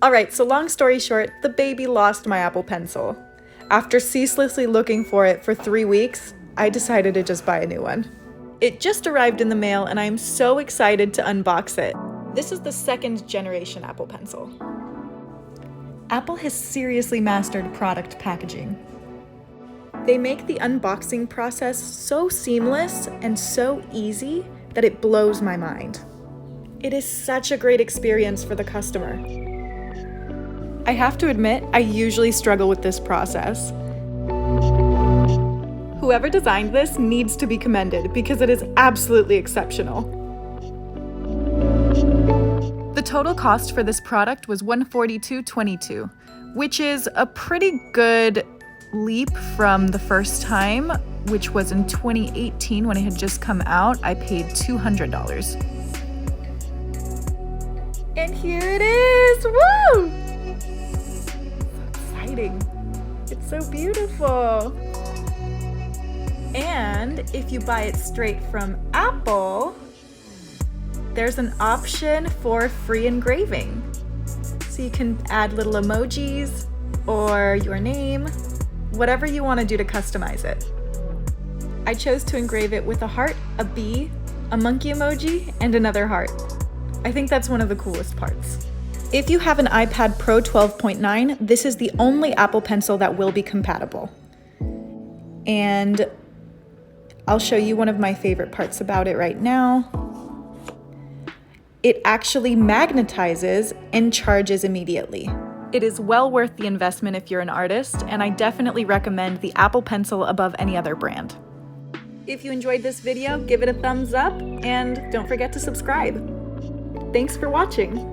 Alright, so long story short, the baby lost my Apple Pencil. After ceaselessly looking for it for 3 weeks, I decided to just buy a new one. It just arrived in the mail and I'm so excited to unbox it. This is the 2nd generation Apple Pencil. Apple has seriously mastered product packaging. They make the unboxing process so seamless and so easy that it blows my mind. It is such a great experience for the customer. I have to admit, I usually struggle with this process. Whoever designed this needs to be commended because it is absolutely exceptional. The total cost for this product was $142.22, which is a pretty good leap from the first time, which was in 2018 when it had just come out. I paid $200. And here it is! Woo! So exciting. It's so beautiful. And if you buy it straight from Apple, there's an option for free engraving. So you can add little emojis or your name, whatever you want to do to customize it. I chose to engrave it with a heart, a bee, a monkey emoji, and another heart. I think that's one of the coolest parts. If you have an iPad Pro 12.9, this is the only Apple Pencil that will be compatible. And I'll show you one of my favorite parts about it right now. It actually magnetizes and charges immediately. It is well worth the investment if you're an artist, and I definitely recommend the Apple Pencil above any other brand. If you enjoyed this video, give it a thumbs up and don't forget to subscribe. Thanks for watching.